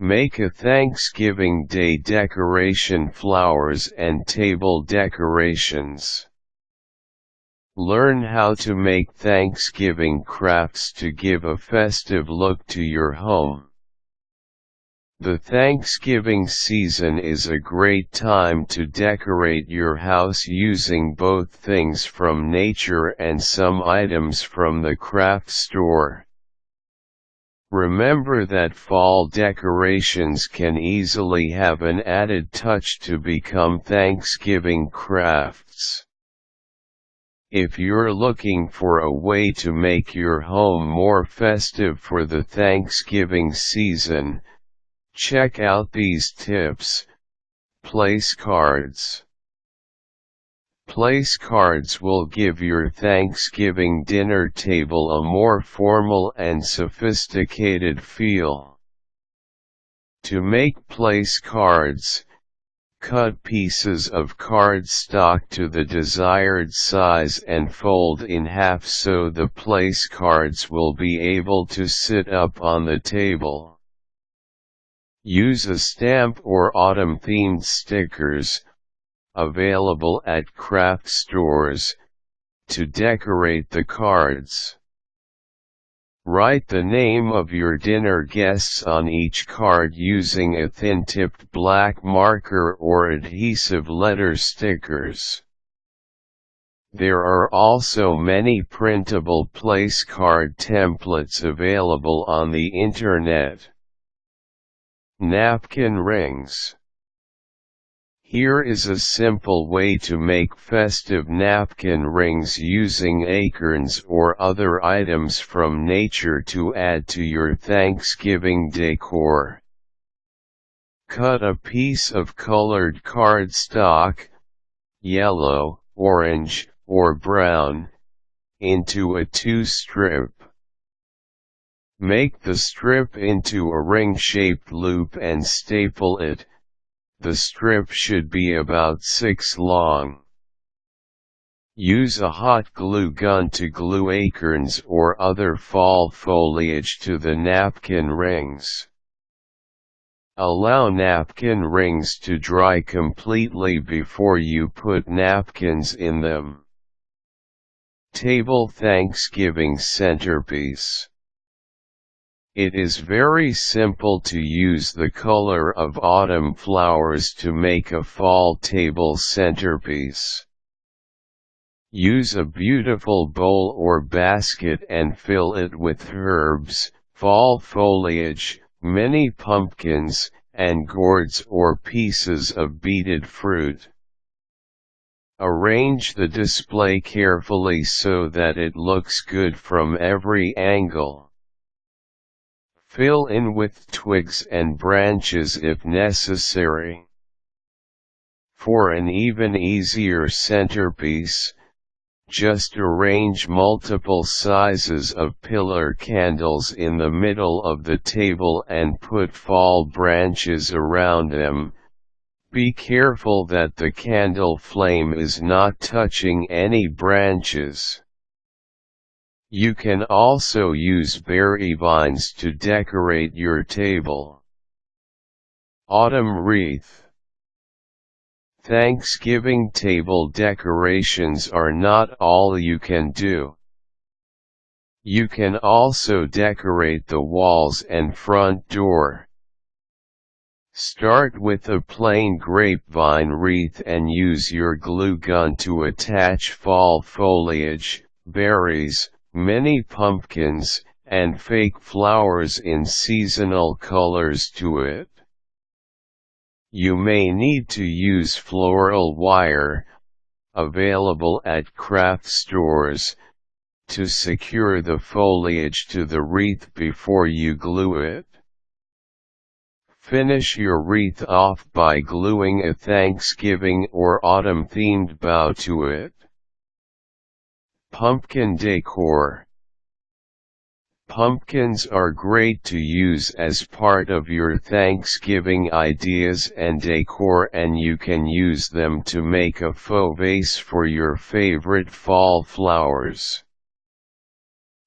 Make a Thanksgiving Day decoration, flowers and table decorations. Learn how to make Thanksgiving crafts to give a festive look to your home. The Thanksgiving season is a great time to decorate your house using both things from nature and some items from the craft store. Remember that fall decorations can easily have an added touch to become Thanksgiving crafts. If you're looking for a way to make your home more festive for the Thanksgiving season, check out these tips. Place cards. Place cards will give your Thanksgiving dinner table a more formal and sophisticated feel. To make place cards, cut pieces of cardstock to the desired size and fold in half so the place cards will be able to sit up on the table. Use a stamp or autumn-themed stickers, available at craft stores, to decorate the cards. Write the name of your dinner guests on each card using a thin-tipped black marker or adhesive letter stickers. There are also many printable place card templates available on the internet. Napkin rings. Here is a simple way to make festive napkin rings using acorns or other items from nature to add to your Thanksgiving decor. Cut a piece of colored cardstock, yellow, orange, or brown, into a 2-strip. Make the strip into a ring-shaped loop and staple it. The strip should be about 6 long. Use a hot glue gun to glue acorns or other fall foliage to the napkin rings. Allow napkin rings to dry completely before you put napkins in them. Table Thanksgiving centerpiece. It is very simple to use the color of autumn flowers to make a fall table centerpiece. Use a beautiful bowl or basket and fill it with herbs, fall foliage, mini pumpkins, and gourds or pieces of beaded fruit. Arrange the display carefully so that it looks good from every angle. Fill in with twigs and branches if necessary. For an even easier centerpiece, just arrange multiple sizes of pillar candles in the middle of the table and put fall branches around them. Be careful that the candle flame is not touching any branches. You can also use berry vines to decorate your table. Autumn wreath. Thanksgiving table decorations are not all you can do. You can also decorate the walls and front door. Start with a plain grapevine wreath and use your glue gun to attach fall foliage, berries, mini pumpkins, and fake flowers in seasonal colors to it. You may need to use floral wire, available at craft stores, to secure the foliage to the wreath before you glue it. Finish your wreath off by gluing a Thanksgiving or autumn-themed bow to it. Pumpkin decor. Pumpkins are great to use as part of your Thanksgiving ideas and decor, and you can use them to make a faux vase for your favorite fall flowers.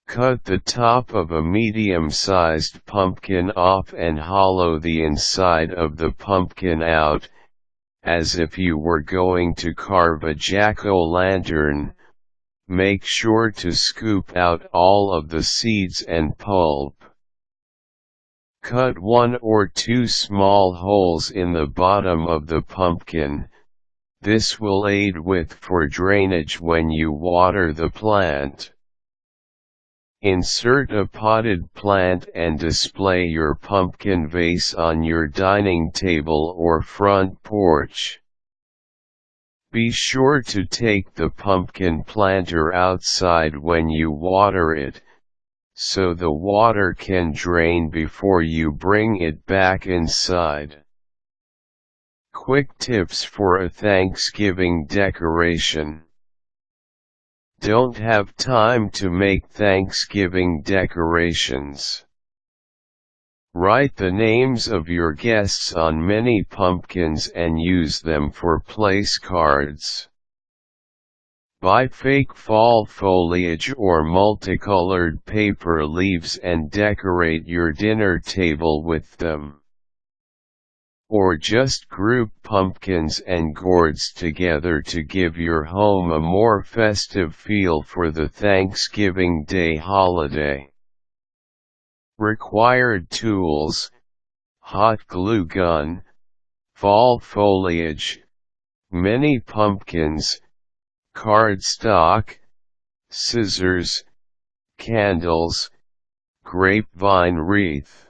Cut the top of a medium-sized pumpkin off and hollow the inside of the pumpkin out, as if you were going to carve a jack-o'-lantern. Make sure to scoop out all of the seeds and pulp. Cut 1 or 2 small holes in the bottom of the pumpkin. This will aid for drainage when you water the plant. Insert a potted plant and display your pumpkin vase on your dining table or front porch. Be sure to take the pumpkin planter outside when you water it, so the water can drain before you bring it back inside. Quick tips for a Thanksgiving decoration. Don't have time to make Thanksgiving decorations? Write the names of your guests on many pumpkins and use them for place cards. Buy fake fall foliage or multicolored paper leaves and decorate your dinner table with them. Or just group pumpkins and gourds together to give your home a more festive feel for the Thanksgiving Day holiday. Required tools: hot glue gun, fall foliage, mini pumpkins, cardstock, scissors, candles, grapevine wreath.